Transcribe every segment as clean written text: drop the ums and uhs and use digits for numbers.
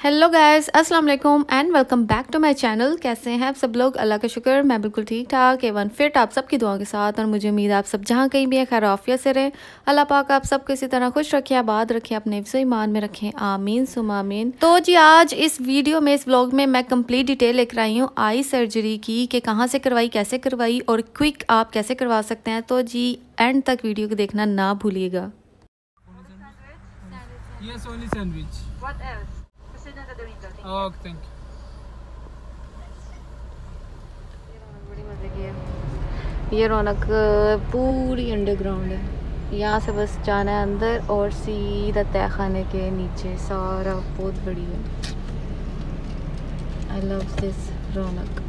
Hello guys, अस्सलाम वालेकुम and welcome back to my channel. कैसे हैं आप सब लोग? अल्लाह का शुक्र, मैं बिल्कुल ठीक ठाक एवन फिट आप सबकी दुआओं के साथ। और मुझे उम्मीद है आप सब जहाँ कहीं भी है खैर आफियत से रहें। अल्लाह पाक आप सबको इसी तरह खुश रखें, आबाद रखें, अपने हिफ्ज़ ईमान में रखें, आमीन सुम आमीन। तो जी आज इस वीडियो में, इस व्लॉग में मैं कंप्लीट डिटेल लेकर आई हूँ आई सर्जरी की, कि कहाँ से करवाई, कैसे करवाई और क्विक आप कैसे करवा सकते हैं। तो जी एंड तक वीडियो को देखना ना भूलिएगा। Yes, only sandwich. What else? Kasi na gagawin ko. Oh, thank you. बड़ी मजे की है ये रौनक, पूरी अंडरग्राउंड है। यहाँ से बस जाना है अंदर और सीधा तहखाने के नीचे सारा बहुत बड़ी है। आई लव दिस रौनक।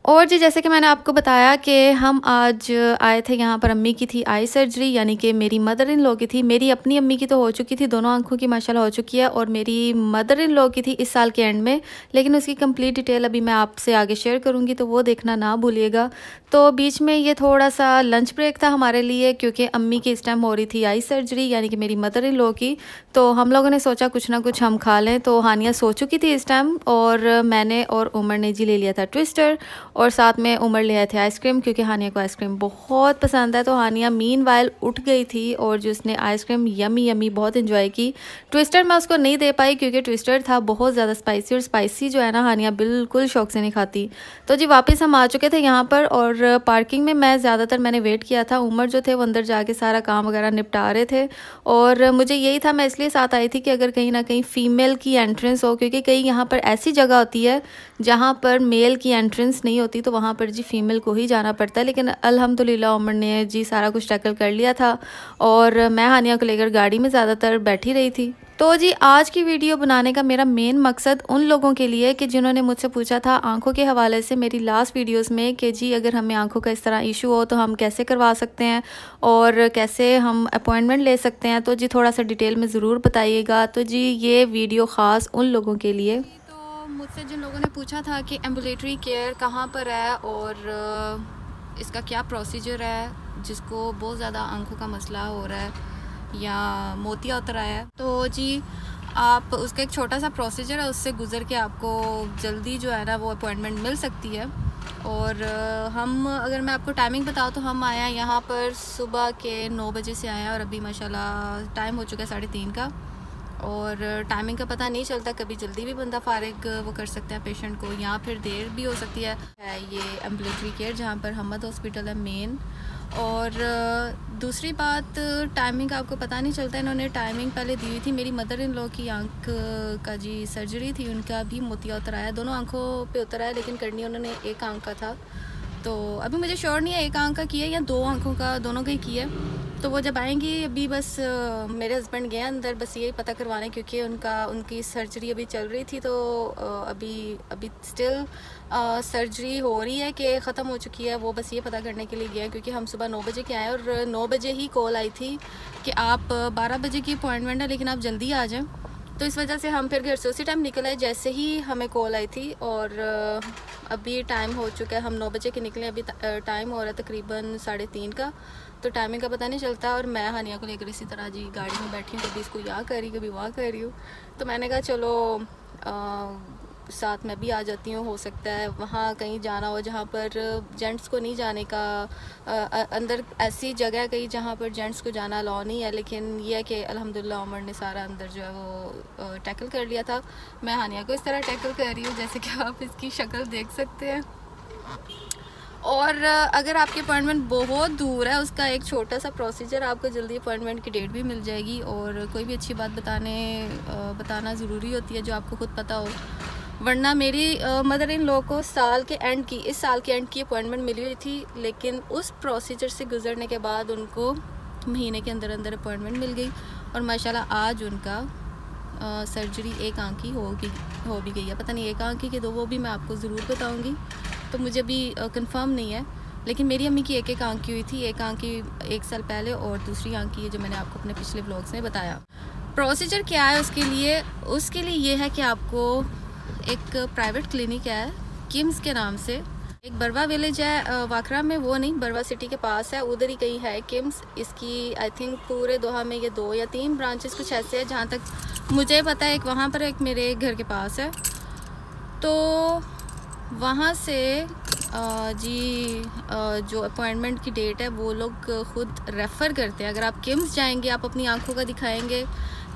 और जी जैसे कि मैंने आपको बताया कि हम आज आए थे यहाँ पर। अम्मी की थी आई सर्जरी, यानी कि मेरी मदर इन लॉ की थी। मेरी अपनी अम्मी की तो हो चुकी थी, दोनों आंखों की माशाल्लाह हो चुकी है, और मेरी मदर इन लॉ की थी इस साल के एंड में। लेकिन उसकी कंप्लीट डिटेल अभी मैं आपसे आगे शेयर करूँगी, तो वो देखना ना भूलिएगा। तो बीच में ये थोड़ा सा लंच ब्रेक था हमारे लिए, क्योंकि अम्मी की इस टाइम हो रही थी आई सर्जरी, यानी कि मेरी मदर इन लॉ की। तो हम लोगों ने सोचा कुछ ना कुछ हम खा लें। तो हानिया सो चुकी थी इस टाइम, और मैंने और उमर ने जी ले लिया था ट्विस्टर, और साथ में उमर ले आए थे आइसक्रीम, क्योंकि हानिया को आइसक्रीम बहुत पसंद है। तो हानिया मीनवाइल उठ गई थी और जो उसने आइसक्रीम यमी यमी बहुत इंजॉय की। ट्विस्टर मैं उसको नहीं दे पाई, क्योंकि ट्विस्टर था बहुत ज़्यादा स्पाइसी, और स्पाइसी जो है ना हानिया बिल्कुल शौक से नहीं खाती। तो जी वापस हम आ चुके थे यहाँ पर, और पार्किंग में मैंने वेट किया था। उमर जो थे वो अंदर जाके सारा काम वगैरह निपटा रहे थे, और मुझे यही था, मैं इसलिए साथ आई थी कि अगर कहीं ना कहीं फ़ीमेल की एंट्रेंस हो, क्योंकि कहीं यहाँ पर ऐसी जगह होती है जहाँ पर मेल की एंट्रेंस नहीं होती, तो वहाँ पर जी फीमेल को ही जाना पड़ता है। लेकिन अल्हम्दुलिल्लाह उमर ने जी सारा कुछ टैकल कर लिया था, और मैं हानिया को लेकर गाड़ी में ज़्यादातर बैठी रही थी। तो जी आज की वीडियो बनाने का मेरा मेन मकसद उन लोगों के लिए कि जिन्होंने मुझसे पूछा था आंखों के हवाले से मेरी लास्ट वीडियोस में, कि जी अगर हमें आंखों का इस तरह इशू हो तो हम कैसे करवा सकते हैं और कैसे हम अपॉइंटमेंट ले सकते हैं। तो जी थोड़ा सा डिटेल में ज़रूर बताइएगा। तो जी ये वीडियो ख़ास उन लोगों के लिए। तो मुझसे जिन लोगों ने पूछा था कि एम्बुलेटरी केयर कहाँ पर है और इसका क्या प्रोसीजर है, जिसको बहुत ज़्यादा आंखों का मसला हो रहा है या मोतिया उतर आया है, तो जी आप उसका एक छोटा सा प्रोसीजर है, उससे गुज़र के आपको जल्दी जो है ना वो अपॉइंटमेंट मिल सकती है। और हम, अगर मैं आपको टाइमिंग बताऊँ तो हम आए हैं यहाँ पर सुबह के 9 बजे से आए हैं, और अभी माशाल्लाह टाइम हो चुका है 3:30 का। और टाइमिंग का पता नहीं चलता, कभी जल्दी भी बंदा फारिग वो कर सकते हैं पेशेंट को, या फिर देर भी हो सकती है। ये एम्बुलेटरी केयर जहाँ पर हमद हॉस्पिटल है मेन। और दूसरी बात, टाइमिंग का आपको पता नहीं चलता। इन्होंने टाइमिंग पहले दी हुई थी। मेरी मदर इन लॉ की आंख का जी सर्जरी थी, उनका भी मोतिया उतर आया, दोनों आंखों पे उतर आया, लेकिन करनी उन्होंने एक आंख का था। तो अभी मुझे श्योर नहीं है एक आंख का किया या 2 आंखों का, दोनों का ही किया। तो वो जब आएंगी, अभी बस मेरे हस्बैंड गए अंदर बस यही पता करवाने, क्योंकि उनकी सर्जरी अभी चल रही थी। तो अभी स्टिल सर्जरी हो रही है कि ख़त्म हो चुकी है, वो बस ये पता करने के लिए गए, क्योंकि हम सुबह 9 बजे के आए और 9 बजे ही कॉल आई थी कि आप 12 बजे की अपॉइंटमेंट है, लेकिन आप जल्दी आ जाएं। तो इस वजह से हम फिर घर से उसी टाइम निकल आए जैसे ही हमें कॉल आई थी। और अभी टाइम हो चुका है, हम 9 बजे के निकले, अभी टाइम हो रहा है तकरीबन 3:30 का। तो टाइमिंग का पता नहीं चलता, और मैं हानिया को लेकर इसी तरह जी गाड़ी में बैठी हूँ, कभी इसको यहाँ कर रही, कभी वहाँ कर रही हूँ। तो मैंने कहा चलो साथ में भी आ जाती हूँ, हो सकता है वहाँ कहीं जाना हो जहाँ पर जेंट्स को नहीं जाने का, अंदर ऐसी जगह कहीं जहाँ पर जेंट्स को जाना अलाउ नहीं है। लेकिन यह है कि अल्हम्दुलिल्लाह उमर ने सारा अंदर जो है वो टैकल कर लिया था। मैं हानिया को इस तरह टैकल कर रही हूँ जैसे कि आप इसकी शक्ल देख सकते हैं। और अगर आपकी अपॉइंटमेंट बहुत दूर है, उसका एक छोटा सा प्रोसीजर, आपको जल्दी अपॉइंटमेंट की डेट भी मिल जाएगी। और कोई भी अच्छी बात बताना ज़रूरी होती है जो आपको खुद पता हो, वरना मेरी मदर इन लॉ को इस साल के एंड की अपॉइंटमेंट मिली हुई थी, लेकिन उस प्रोसीजर से गुजरने के बाद उनको महीने के अंदर अंदर अपॉइंटमेंट मिल गई, और माशाल्लाह आज उनका सर्जरी एक आंख की हो भी गई है। पता नहीं एक आंख की दो, वो भी मैं आपको ज़रूर बताऊँगी, तो मुझे अभी कंफर्म नहीं है। लेकिन मेरी अम्मी की एक आंख की हुई थी, एक आंख की 1 साल पहले, और दूसरी आंख की है जो मैंने आपको अपने पिछले व्लॉग्स में बताया। प्रोसीजर क्या है उसके लिए ये है कि आपको एक प्राइवेट क्लिनिक है किम्स के नाम से। एक बरवा विलेज है वाकरा में, वो नहीं, बरवा सिटी के पास है, उधर ही कहीं है किम्स। इसकी आई थिंक पूरे दोहा में ये 2 या 3 ब्रांचेस कुछ ऐसे हैं जहाँ तक मुझे पता है। एक वहाँ पर, एक मेरे घर के पास है। तो वहाँ से जो अपॉइंटमेंट की डेट है वो लोग ख़ुद रेफ़र करते हैं। अगर आप किम्स जाएंगे, आप अपनी आंखों का दिखाएंगे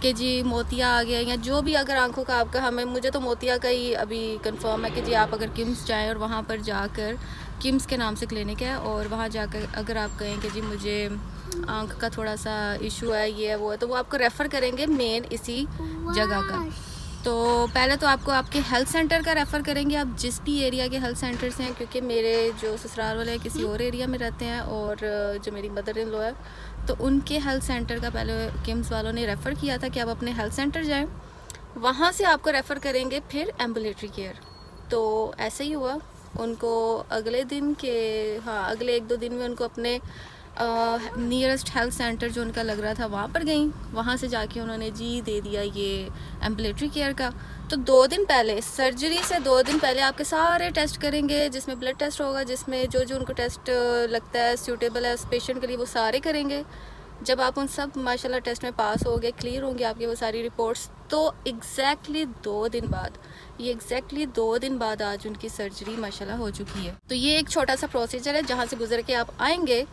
कि जी मोतिया आ गया या जो भी, अगर आंखों का आपका, मुझे तो मोतिया का ही अभी कंफर्म है कि जी आप अगर किम्स जाएं और वहाँ पर जाकर, किम्स के नाम से क्लिनिक है, और वहाँ जाकर अगर आप कहें कि जी मुझे आंख का थोड़ा सा इशू है, ये है वो है, तो वो आपको रेफ़र करेंगे मेन इसी जगह का। तो पहले तो आपको आपके हेल्थ सेंटर का रेफ़र करेंगे, आप जिस भी एरिया के हेल्थ सेंटर्स हैं, क्योंकि मेरे जो ससुराल वाले हैं किसी और एरिया में रहते हैं, और जो मेरी मदर इन लॉ है तो उनके हेल्थ सेंटर का पहले किम्स वालों ने रेफ़र किया था कि आप अपने हेल्थ सेंटर जाएं, वहाँ से आपको रेफ़र करेंगे फिर एम्बुलेटरी केयर। तो ऐसे ही हुआ, उनको अगले दिन के, अगले 1-2 दिन में उनको अपने नियरेस्ट हेल्थ सेंटर जो उनका लग रहा था वहाँ पर गई। वहाँ से जाके उन्होंने जी दे दिया ये एम्बुलेटरी केयर का। तो 2 दिन पहले, सर्जरी से 2 दिन पहले आपके सारे टेस्ट करेंगे, जिसमें ब्लड टेस्ट होगा, जिसमें जो जो उनको टेस्ट लगता है सूटेबल है उस पेशेंट के लिए, वो सारे करेंगे। जब आप उन सब माशाल्लाह टेस्ट में पास हो गए, क्लियर होंगे आपकी वो सारी रिपोर्ट्स, तो एग्जैक्टली 2 दिन बाद, ये एग्जैक्टली 2 दिन बाद आज उनकी सर्जरी माशाल्लाह हो चुकी है। तो ये एक छोटा सा प्रोसीजर है जहाँ से गुजर के आप आएंगे,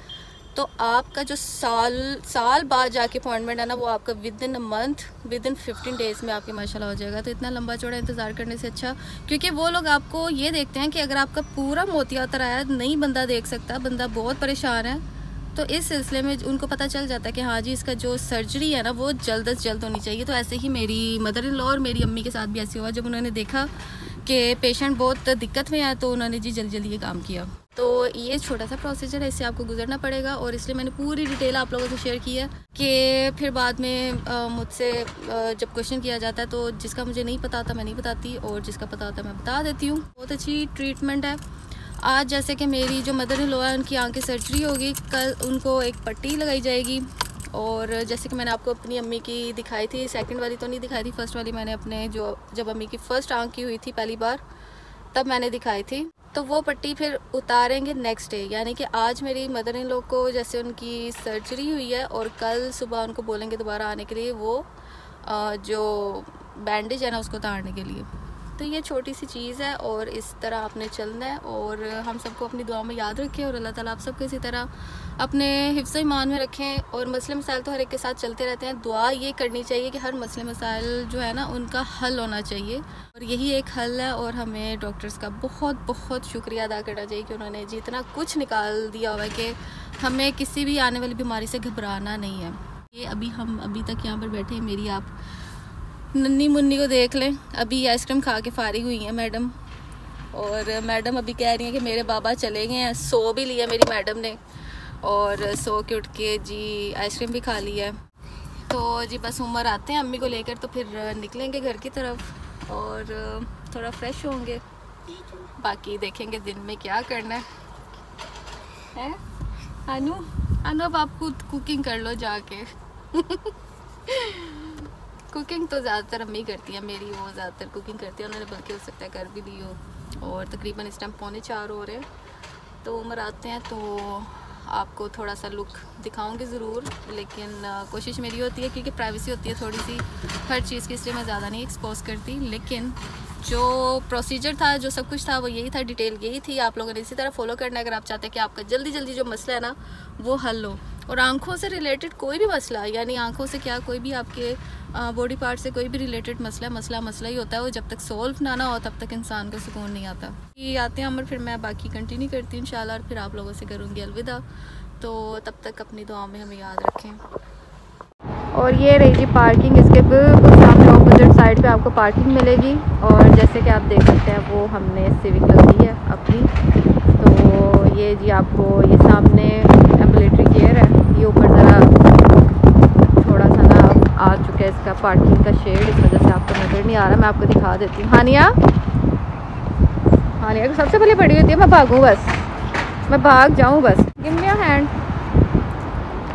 तो आपका जो साल बाद जाके अपॉइंटमेंट है ना, वो आपका within a month, within 15 days में आपके माशाल्लाह हो जाएगा। तो इतना लंबा चौड़ा इंतज़ार करने से अच्छा, क्योंकि वो लोग आपको ये देखते हैं कि अगर आपका पूरा मोतिया उतर आया, नहीं बंदा देख सकता, बंदा बहुत परेशान है, तो इस सिलसिले में उनको पता चल जाता है कि हाँ जी इसका जो सर्जरी है ना वो जल्द से जल्द होनी चाहिए। तो ऐसे ही मेरी मदर इन लॉ और मेरी अम्मी के साथ भी ऐसे हुआ। जब उन्होंने देखा कि पेशेंट बहुत दिक्कत में है तो उन्होंने जी जल्दी जल्दी ये काम किया। तो ये छोटा सा प्रोसीजर है, इससे आपको गुजरना पड़ेगा, और इसलिए मैंने पूरी डिटेल आप लोगों से शेयर की है कि फिर बाद में मुझसे जब क्वेश्चन किया जाता है तो जिसका मुझे नहीं पता था मैं नहीं बताती, और जिसका पता होता है मैं बता देती हूँ। बहुत अच्छी ट्रीटमेंट है। आज जैसे कि मेरी जो मदर इन लॉ है उनकी आँख की सर्जरी होगी, कल उनको एक पट्टी लगाई जाएगी, और जैसे कि मैंने आपको अपनी अम्मी की दिखाई थी, सेकंड वाली तो नहीं दिखाई थी, फर्स्ट वाली मैंने अपने जब अम्मी की फ़र्स्ट आँख की हुई थी पहली बार तब मैंने दिखाई थी। तो वो पट्टी फिर उतारेंगे नेक्स्ट डे, यानी कि आज मेरी मदर इन लॉ को जैसे उनकी सर्जरी हुई है और कल सुबह उनको बोलेंगे दोबारा आने के लिए, वो जो बैंडेज है ना उसको उतारने के लिए। तो ये छोटी सी चीज़ है, और इस तरह आपने चलना है, और हम सबको अपनी दुआ में याद रखें, और अल्लाह ताला आप सबको इसी तरह अपने हिफ्ज़ ईमान में रखें। और मसले मसाइल तो हर एक के साथ चलते रहते हैं, दुआ ये करनी चाहिए कि हर मसले मसाइल जो है ना उनका हल होना चाहिए, और यही एक हल है। और हमें डॉक्टर्स का बहुत बहुत शुक्रिया अदा करना चाहिए कि उन्होंने जितना कुछ निकाल दिया हुआ है कि हमें किसी भी आने वाली बीमारी से घबराना नहीं है। ये हम अभी तक यहाँ पर बैठे हैं, मेरी आप नन्नी मुन्नी को देख लें, अभी आइसक्रीम खा के फारिग हुई हैं मैडम, और मैडम अभी कह रही हैं कि मेरे बाबा चले गए हैं। सो भी लिया मेरी मैडम ने, और सो के उठ के जी आइसक्रीम भी खा ली है। तो जी बस उमर आते हैं अम्मी को लेकर तो फिर निकलेंगे घर की तरफ, और थोड़ा फ्रेश होंगे, बाकी देखेंगे दिन में क्या करना है। अनु अब आप खुद कुकिंग कर लो जाके कुकिंग तो ज़्यादातर अम्मी करती है मेरी, वो ज़्यादातर कुकिंग करती है, उन्होंने बल्कि हो सकता है कर भी ली हो। और तकरीबन इस टाइम 3:45 हो रहे हैं, तो उमर आते हैं तो आपको थोड़ा सा लुक दिखाऊंगी ज़रूर, लेकिन कोशिश मेरी होती है क्योंकि प्राइवेसी होती है थोड़ी सी हर चीज़ की, इसलिए मैं ज़्यादा नहीं एक्सपोज करती। लेकिन जो प्रोसीजर था, जो सब कुछ था वो यही था, डिटेल यही थी। आप लोगों ने इसी तरह फॉलो करना है अगर आप चाहते हैं कि आपका जल्दी जल्दी जो मसला है ना वो हल हो। और आंखों से रिलेटेड कोई भी मसला, यानी आंखों से क्या, कोई भी आपके बॉडी पार्ट से कोई भी रिलेटेड मसला ही होता है, वो जब तक सोल्व ना हो तब तक इंसान को सुकून नहीं आता। ये आते हैं अमर, फिर मैं बाकी कंटिन्यू करती हूँ इंशाल्लाह, और फिर आप लोगों से करूँगी अलविदा। तो तब तक अपनी दुआ में हमें याद रखें। और ये रही जी पार्किंग, इसके बिल्कुल सामने ऑपोजिट साइड पे आपको पार्किंग मिलेगी, और जैसे कि आप देख सकते हैं वो हमने सिविक लग दी है अपनी। तो ये जी आपको ये सामने एम्बुलेटरी केयर है, ये ऊपर ज़रा थोड़ा सा ना आ चुका है इसका पार्किंग का शेड, इस वजह से आपको नज़र नहीं आ रहा। मैं आपको दिखा देती हूँ। हानिया को सबसे पहले पड़ी होती है, मैं भागूँ बस, मैं भाग जाऊँ बस, गिव मी योर हैंड।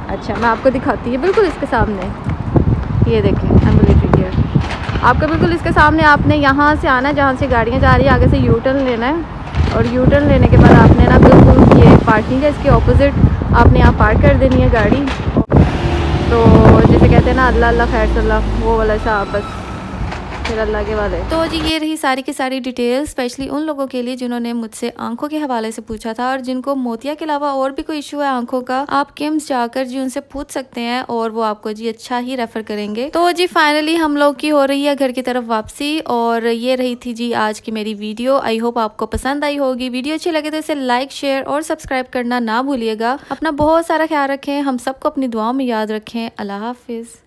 अच्छा मैं आपको दिखाती हूँ, बिल्कुल इसके सामने ये देखें एम्बुलेटरी केयर, आपको बिल्कुल इसके सामने आपने यहाँ से आना है जहाँ से गाड़ियाँ जा रही है, आगे से यू टर्न लेना है और यू टर्न लेने के बाद आपने ना बिल्कुल ये पार्किंग है इसके ऑपोजिट आपने यहाँ पार्क कर देनी है गाड़ी। तो जैसे कहते हैं ना अल्लाह अल्लाह खैर सल्लाह, वो वाला सा बस फिर अल्लाह के वाले। तो जी ये रही सारी की सारी डिटेल, स्पेशली उन लोगों के लिए जिन्होंने मुझसे आंखों के हवाले से पूछा था और जिनको मोतिया के अलावा और भी कोई इशू है आंखों का, आप किम्स जाकर जी उनसे पूछ सकते हैं और वो आपको जी अच्छा ही रेफर करेंगे। तो जी फाइनली हम लोग की हो रही है घर की तरफ वापसी और ये रही थी जी आज की मेरी वीडियो। आई होप आपको पसंद आई होगी। वीडियो अच्छी लगे तो इसे लाइक शेयर और सब्सक्राइब करना ना भूलिएगा। अपना बहुत सारा ख्याल रखें, हम सबको अपनी दुआओं में याद रखें। अल्लाह हाफिज।